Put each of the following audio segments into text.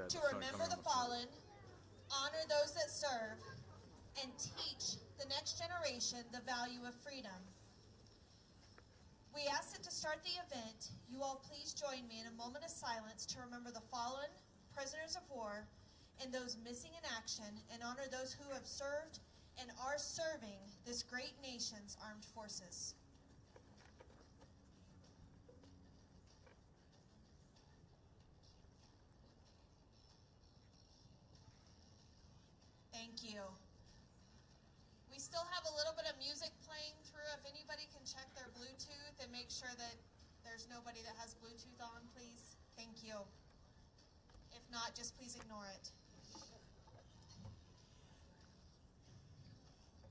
to remember the fallen, honor those that serve, and teach the next generation the value of freedom. We ask that to start the event, you all please join me in a moment of silence to remember the fallen, prisoners of war, and those missing in action, and honor those who have served and are serving this great nation's armed forces. Thank you. We still have a little bit of music playing through. If anybody can check their Bluetooth and make sure that there's nobody that has Bluetooth on, please. Thank you. If not, just please ignore it.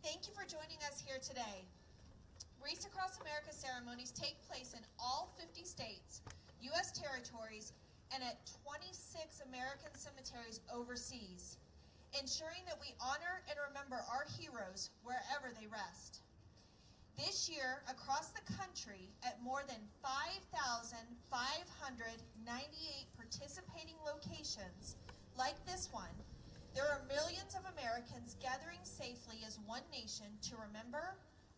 Thank you for joining us here today. Wreaths Across America ceremonies take place in all 50 states, U.S. territories, and at 26 American cemeteries overseas, ensuring that we honor and remember our heroes wherever they rest. This year, across the country, at more than 5,598 participating locations like this one, there are millions of Americans gathering safely as one nation to remember,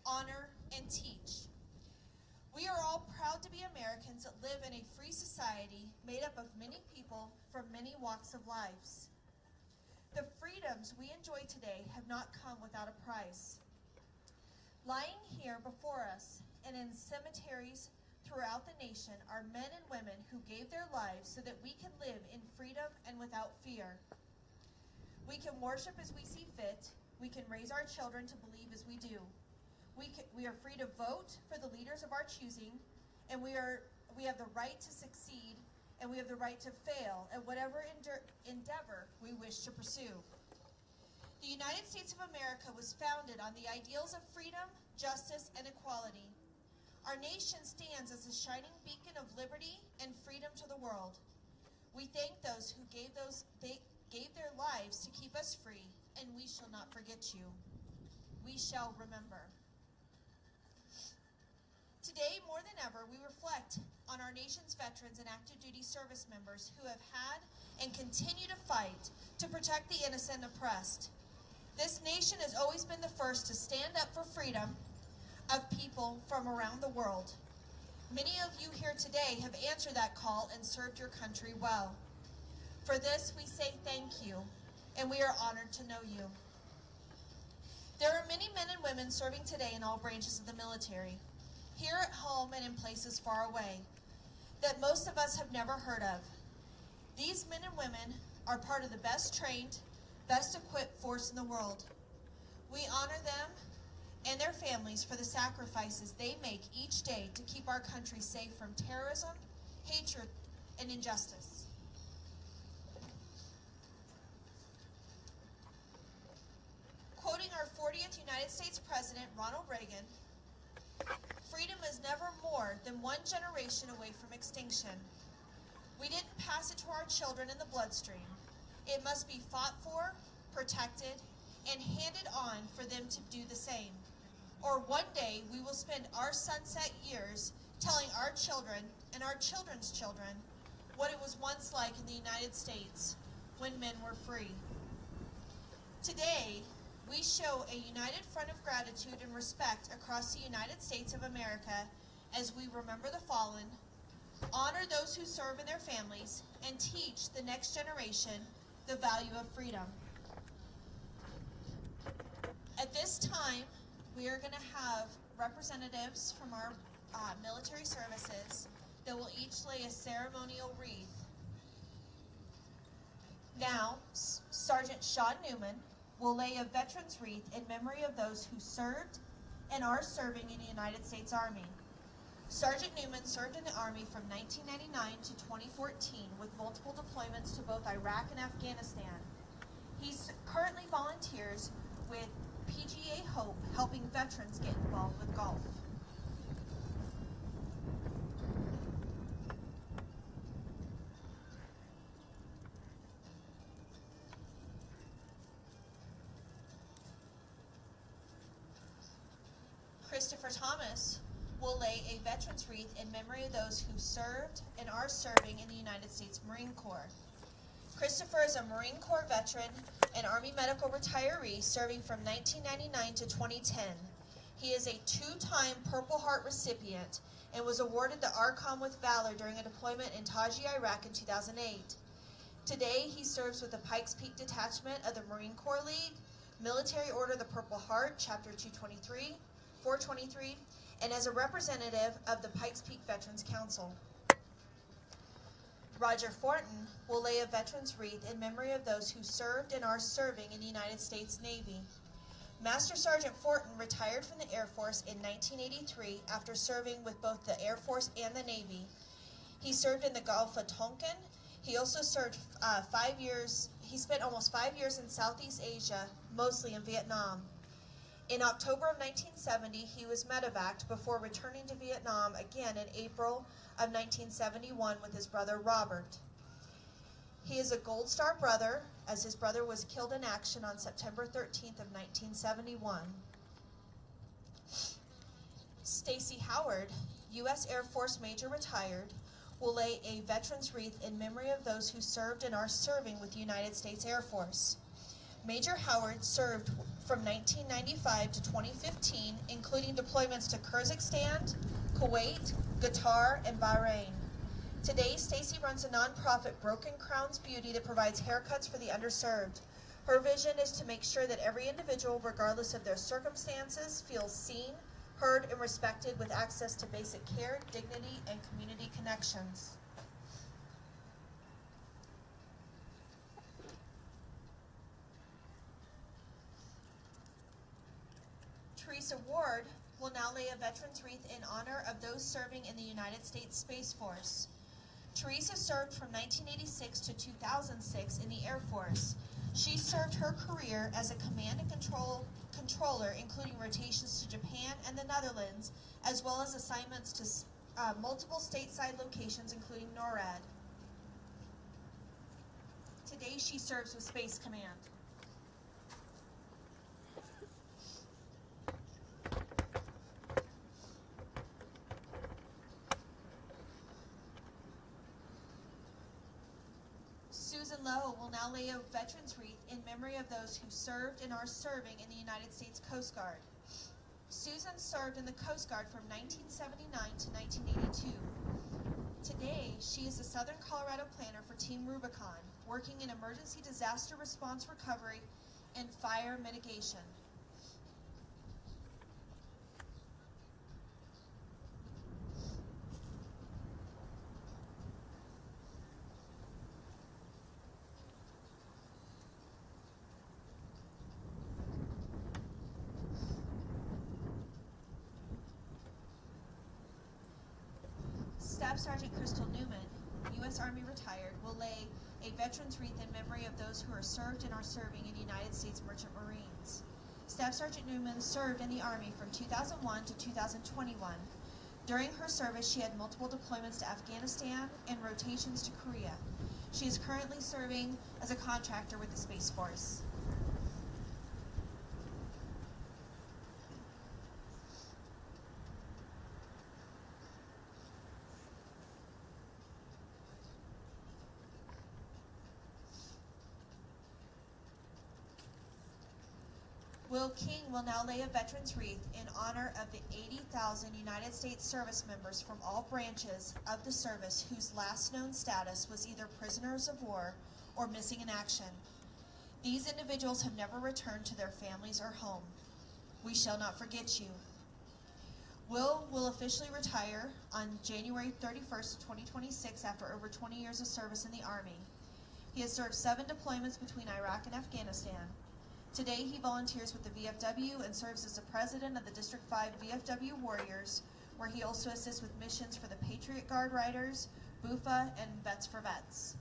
honor, and teach. We are all proud to be Americans that live in a free society made up of many people from many walks of life. The freedoms we enjoy today have not come without a price. Lying here before us and in cemeteries throughout the nation are men and women who gave their lives so that we can live in freedom and without fear. We can worship as we see fit. We can raise our children to believe as we do. We are free to vote for the leaders of our choosing, and we have the right to succeed, and we have the right to fail at whatever endeavor we wish to pursue. The United States of America was founded on the ideals of freedom, justice, and equality. Our nation stands as a shining beacon of liberty and freedom to the world. We thank those who gave their lives to keep us free, and we shall not forget you. We shall remember. Today, more than ever, we reflect on our nation's veterans and active duty service members who have had and continue to fight to protect the innocent and oppressed. This nation has always been the first to stand up for freedom of people from around the world. Many of you here today have answered that call and served your country well. For this, we say thank you, and we are honored to know you. There are many men and women serving today in all branches of the military, here at home and in places far away, that most of us have never heard of. These men and women are part of the best trained, best equipped force in the world. We honor them and their families for the sacrifices they make each day to keep our country safe from terrorism, hatred, and injustice. Quoting our 40th United States President, Ronald Reagan, "Freedom is never more than one generation away from extinction. We didn't pass it to our children in the bloodstream. It must be fought for, protected, and handed on for them to do the same. Or one day we will spend our sunset years telling our children and our children's children what it was once like in the United States when men were free." Today, we show a united front of gratitude and respect across the United States of America as we remember the fallen, honor those who serve and their families, and teach the next generation the value of freedom. At this time, we are going to have representatives from our military services that will each lay a ceremonial wreath. Now, Sergeant Sean Newman will lay a veteran's wreath in memory of those who served and are serving in the United States Army. Sergeant Newman served in the Army from 1999 to 2014 with multiple deployments to both Iraq and Afghanistan. He currently volunteers with PGA Hope, helping veterans get involved with golf. Christopher Thomas will lay a veteran's wreath in memory of those who served and are serving in the United States Marine Corps. Christopher is a Marine Corps veteran and Army medical retiree serving from 1999 to 2010. He is a two-time Purple Heart recipient and was awarded the Archon with Valor during a deployment in Taji, Iraq in 2008. Today, he serves with the Pikes Peak Detachment of the Marine Corps League, Military Order the Purple Heart, Chapter 423, and as a representative of the Pikes Peak Veterans Council. Roger Fortin will lay a veteran's wreath in memory of those who served and are serving in the United States Navy. Master Sergeant Fortin retired from the Air Force in 1983 after serving with both the Air Force and the Navy. He served in the Gulf of Tonkin. He also served 5 years. He spent almost 5 years in Southeast Asia, mostly in Vietnam. In October of 1970, he was medevaced before returning to Vietnam again in April of 1971 with his brother Robert. He is a Gold Star brother, as his brother was killed in action on September 13th of 1971. Stacy Howard, U.S. Air Force Major retired, will lay a veteran's wreath in memory of those who served and are serving with the United States Air Force. Major Howard served from 1995 to 2015, including deployments to Kyrgyzstan, Kuwait, Qatar, and Bahrain. Today, Stacy runs a nonprofit, Broken Crowns Beauty, that provides haircuts for the underserved. Her vision is to make sure that every individual, regardless of their circumstances, feels seen, heard, and respected with access to basic care, dignity, and community connections. Teresa Ward will now lay a veteran's wreath in honor of those serving in the United States Space Force. Teresa served from 1986 to 2006 in the Air Force. She served her career as a command and controller, including rotations to Japan and the Netherlands, as well as assignments to multiple stateside locations, including NORAD. Today, she serves with Space Command. Susan Lowe will now lay a veteran's wreath in memory of those who served and are serving in the United States Coast Guard. Susan served in the Coast Guard from 1979 to 1982. Today, she is the Southern Colorado planner for Team Rubicon, working in emergency disaster response recovery and fire mitigation. Staff Sergeant Crystal Newman, U.S. Army retired, will lay a veteran's wreath in memory of those who are served and are serving in United States Merchant Marines. Staff Sergeant Newman served in the Army from 2001 to 2021. During her service, she had multiple deployments to Afghanistan and rotations to Korea. She is currently serving as a contractor with the Space Force. Will King will now lay a veteran's wreath in honor of the 80,000 United States service members from all branches of the service whose last known status was either prisoners of war or missing in action. These individuals have never returned to their families or home. We shall not forget you. Will officially retire on January 31st, 2026 after over 20 years of service in the Army. He has served 7 deployments between Iraq and Afghanistan. Today, he volunteers with the VFW and serves as the president of the District 5 VFW Warriors, where he also assists with missions for the Patriot Guard Riders, BUFA, and Vets for Vets.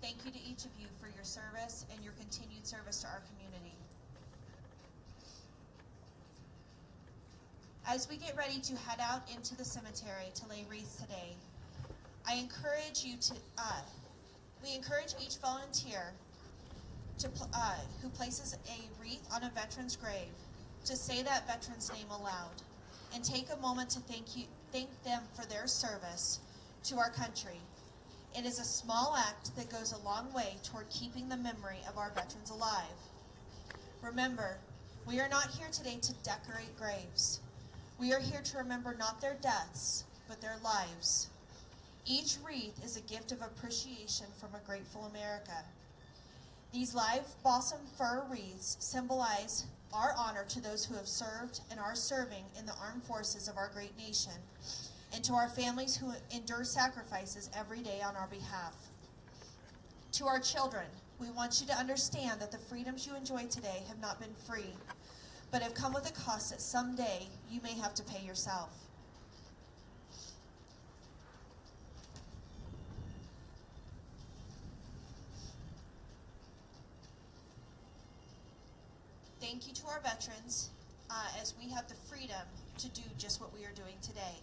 Thank you to each of you for your service and your continued service to our community. As we get ready to head out into the cemetery to lay wreaths today, we encourage each volunteer who places a wreath on a veteran's grave to say that veteran's name aloud and take a moment to thank them for their service to our country. It is a small act that goes a long way toward keeping the memory of our veterans alive. Remember, we are not here today to decorate graves. We are here to remember not their deaths, but their lives. Each wreath is a gift of appreciation from a grateful America. These live balsam fir wreaths symbolize our honor to those who have served and are serving in the armed forces of our great nation, and to our families who endure sacrifices every day on our behalf. To our children, we want you to understand that the freedoms you enjoy today have not been free, but have come with a cost that someday you may have to pay yourself. Thank you to our veterans, as we have the freedom to do just what we are doing today.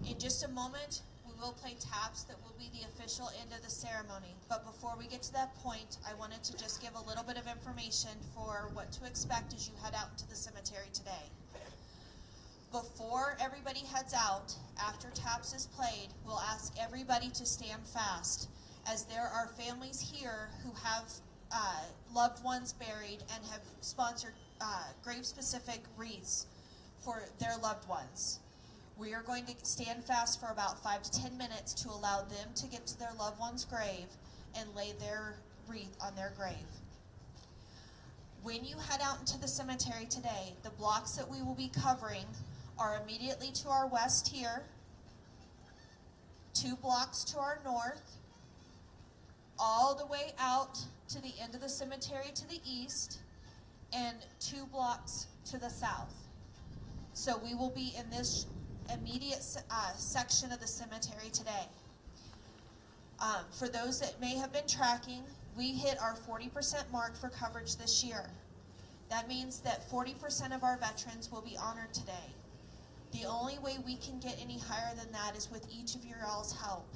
In just a moment, we will play taps that will be the official end of the ceremony. But before we get to that point, I wanted to just give a little bit of information for what to expect as you head out into the cemetery today. Before everybody heads out, after taps is played, we'll ask everybody to stand fast, as there are families here who have loved ones buried and have sponsored grave-specific wreaths for their loved ones. We are going to stand fast for about 5 to 10 minutes to allow them to get to their loved one's grave and lay their wreath on their grave. When you head out into the cemetery today, the blocks that we will be covering are immediately to our west here, 2 blocks to our north, all the way out to the end of the cemetery to the east, and 2 blocks to the south. So we will be in this immediate section of the cemetery today. For those that may have been tracking, we hit our 40% mark for coverage this year. That means that 40% of our veterans will be honored today. The only way we can get any higher than that is with each of your all's help.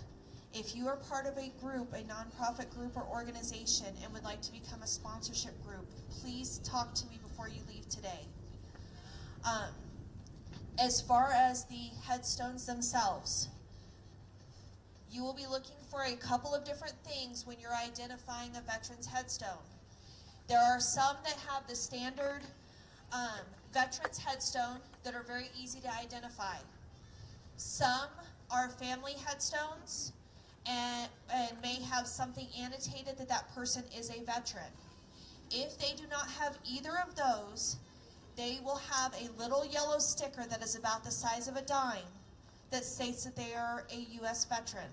If you are part of a group, a nonprofit group or organization, and would like to become a sponsorship group, please talk to me before you leave today. As far as the headstones themselves, you will be looking for a couple of different things when you're identifying a veteran's headstone. There are some that have the standard veteran's headstone that are very easy to identify. Some are family headstones and may have something annotated that that person is a veteran. If they do not have either of those, they will have a little yellow sticker that is about the size of a dime that states that they are a U.S. veteran.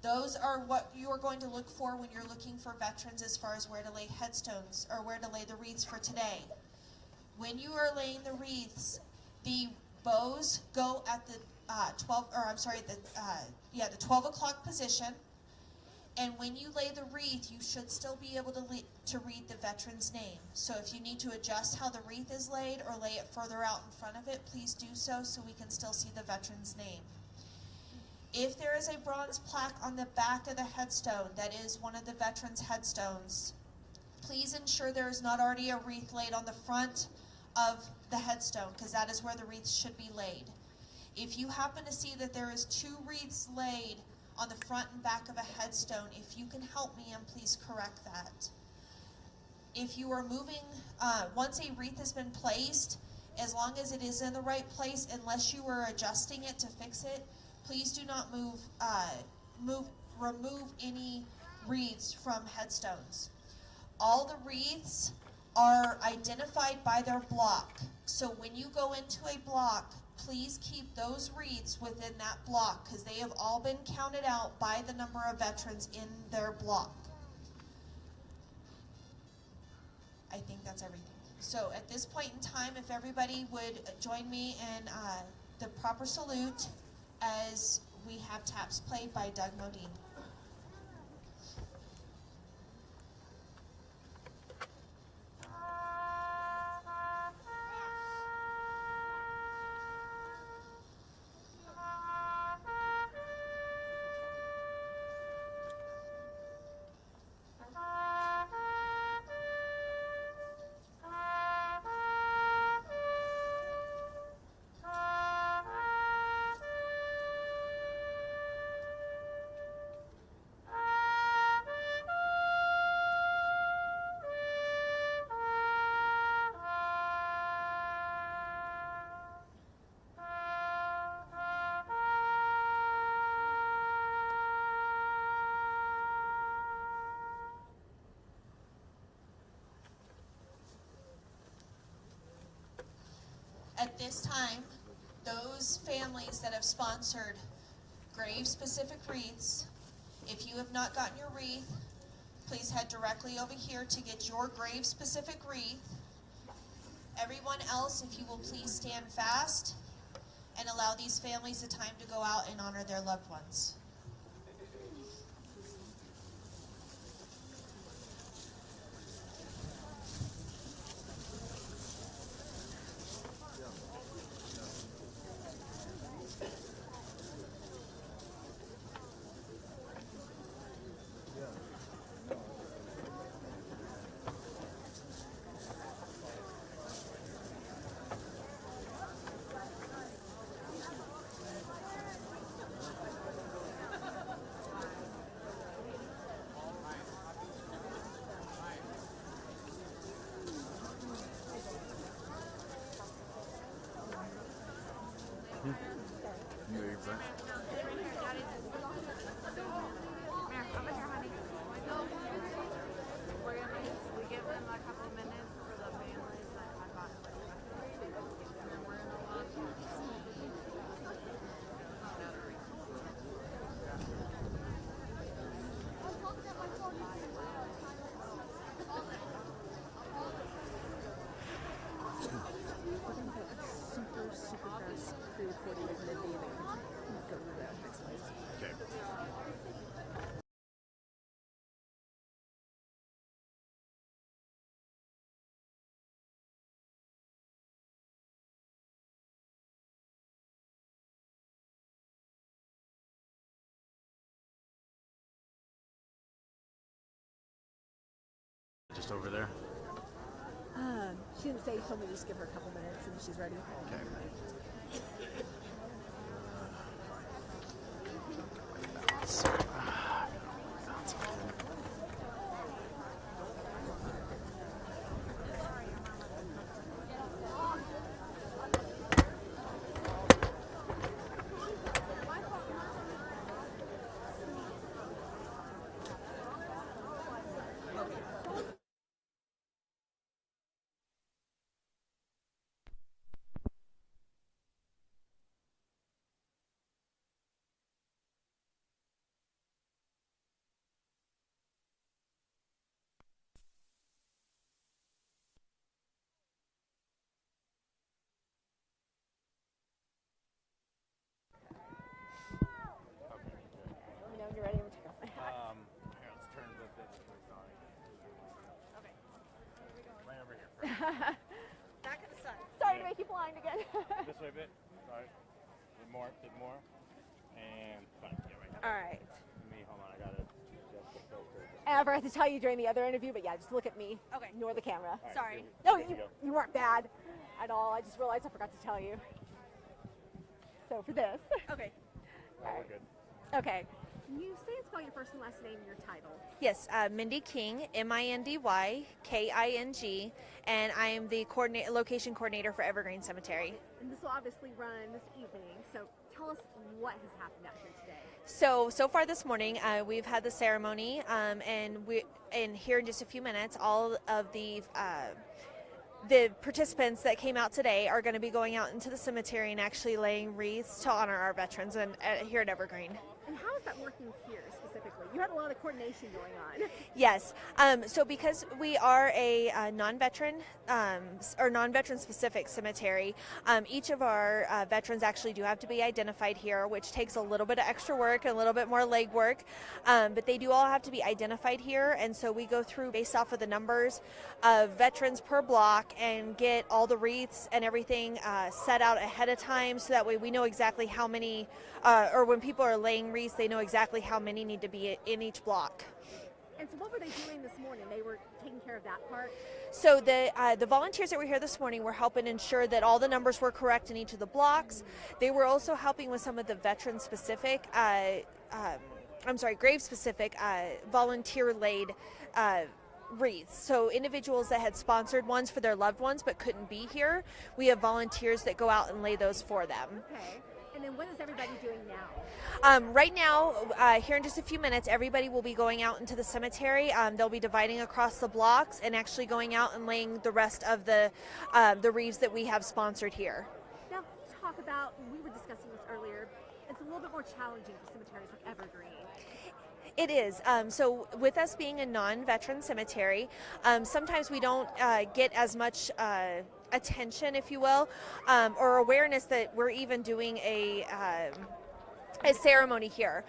Those are what you are going to look for when you're looking for veterans as far as where to lay headstones or where to lay the wreaths for today. When you are laying the wreaths, the bows go at the 12 o'clock position. And when you lay the wreath, you should still be able to read the veteran's name. So if you need to adjust how the wreath is laid or lay it further out in front of it, please do so we can still see the veteran's name. If there is a bronze plaque on the back of the headstone that is one of the veterans' headstones, please ensure there is not already a wreath laid on the front of the headstone, because that is where the wreath should be laid. If you happen to see that there is 2 wreaths laid on the front and back of a headstone, if you can help me, and please correct that. If you are moving, once a wreath has been placed, as long as it is in the right place, unless you are adjusting it to fix it, please do not remove any wreaths from headstones. All the wreaths are identified by their block. So when you go into a block, please keep those wreaths within that block, because they have all been counted out by the number of veterans in their block. I think that's everything. So at this point in time, if everybody would join me in the proper salute as we have taps played by Doug Modine. At this time, those families that have sponsored grave-specific wreaths, if you have not gotten your wreath, please head directly over here to get your grave-specific wreath. Everyone else, if you will please stand fast and allow these families the time to go out and honor their loved ones. Just over there? She didn't say. She told me to just give her a couple minutes and she's ready. Okay. You're ready. I'm gonna take off my hat. Here, let's turn the bit. Okay. Right over here. Back of the sun. Sorry to make you blind again. This way a bit. Sorry. Bit more. And fine. Yeah, right. All right. Hold on. I got it. Just the filter. And I forgot to tell you during the other interview, but yeah, just look at me. Okay. Ignore the camera. Right, sorry. No, you weren't bad at all. I just realized I forgot to tell you. So for this. Okay. All right. We're good. Okay. Can you say and spell your first and last name and your title? Yes, Mindy King, Mindy King, and I am the location coordinator for Evergreen Cemetery. And this will obviously run this evening, so tell us what has happened out here today. So far this morning, we've had the ceremony, and here in just a few minutes, all of the participants that came out today are going to be going out into the cemetery and actually laying wreaths to honor our veterans here at Evergreen. And how is that working here specifically? You had a lot of coordination going on. Yes. So because we are a non-veteran or non-veteran specific cemetery, each of our veterans actually do have to be identified here, which takes a little bit of extra work and a little bit more leg work. But they do all have to be identified here, and so we go through based off of the numbers of veterans per block and get all the wreaths and everything set out ahead of time, so that way we know exactly how many, or when people are laying wreaths, they know exactly how many need to be in each block. And so what were they doing this morning? They were taking care of that part? So the volunteers that were here this morning were helping ensure that all the numbers were correct in each of the blocks. They were also helping with some of the veteran-specific, grave-specific volunteer-laid wreaths. So individuals that had sponsored ones for their loved ones but couldn't be here, we have volunteers that go out and lay those for them. Okay. And then what is everybody doing now? Right now, here in just a few minutes, everybody will be going out into the cemetery. They'll be dividing across the blocks and actually going out and laying the rest of the wreaths that we have sponsored here. Now, can you talk about, we were discussing this earlier, it's a little bit more challenging for cemeteries like Evergreen. It is. So with us being a non-veteran cemetery, sometimes we don't get as much attention, if you will, or awareness that we're even doing a ceremony here.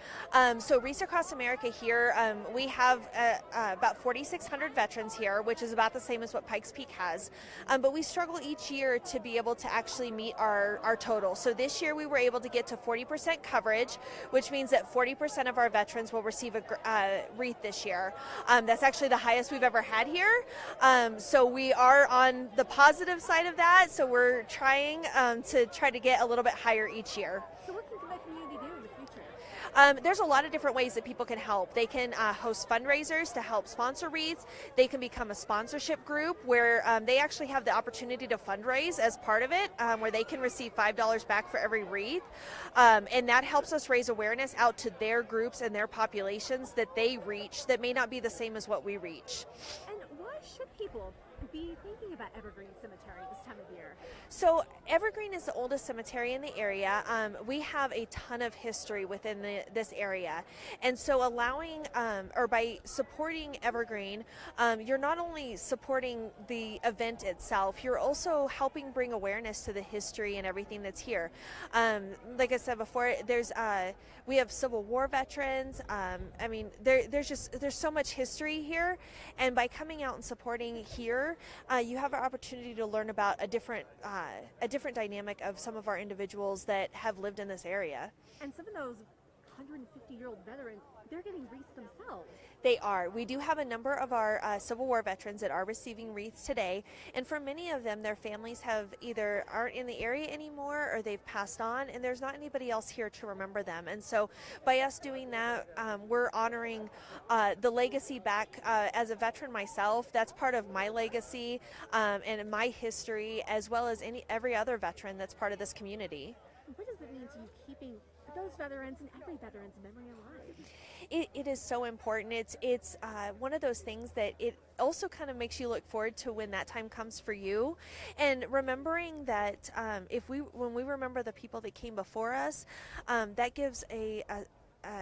So Wreaths Across America here, we have about 4,600 veterans here, which is about the same as what Pikes Peak has. But we struggle each year to be able to actually meet our total. So this year we were able to get to 40% coverage, which means that 40% of our veterans will receive a wreath this year. That's actually the highest we've ever had here. So we are on the positive side of that. So we're trying to get a little bit higher each year. So what can the community do in the future? There's a lot of different ways that people can help. They can host fundraisers to help sponsor wreaths. They can become a sponsorship group where they actually have the opportunity to fundraise as part of it, where they can receive $5 back for every wreath. And that helps us raise awareness out to their groups and their populations that they reach that may not be the same as what we reach. And why should people be thinking about Evergreen Cemetery this time of year? So Evergreen is the oldest cemetery in the area. We have a ton of history within this area, and so allowing or by supporting Evergreen, you're not only supporting the event itself, you're also helping bring awareness to the history and everything that's here. Like I said before, we have Civil War veterans. I mean, there's so much history here, and by coming out and supporting here, you have an opportunity to learn about a different dynamic of some of our individuals that have lived in this area. And some of those 150-year-old veterans, they're getting wreaths themselves. They are. We do have a number of our Civil War veterans that are receiving wreaths today, and for many of them, their families aren't in the area anymore, or they've passed on, and there's not anybody else here to remember them. And so, by us doing that, we're honoring the legacy back. As a veteran myself, that's part of my legacy and my history, as well as every other veteran that's part of this community. What does it mean to you keeping those veterans and every veteran's memory alive? It is so important. It's one of those things that it also kind of makes you look forward to when that time comes for you, and remembering that when we remember the people that came before us, that gives an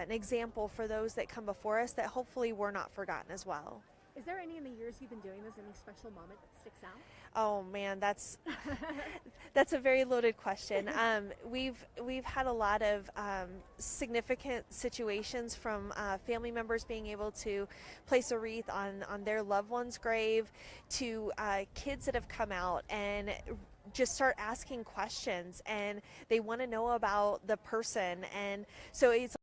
example for those that come before us that hopefully we're not forgotten as well. Is there any in the years you've been doing this, any special moment that sticks out? Oh man, that's a very loaded question. We've had a lot of significant situations, from family members being able to place a wreath on their loved one's grave, to kids that have come out and just start asking questions, and they want to know about the person, and so it's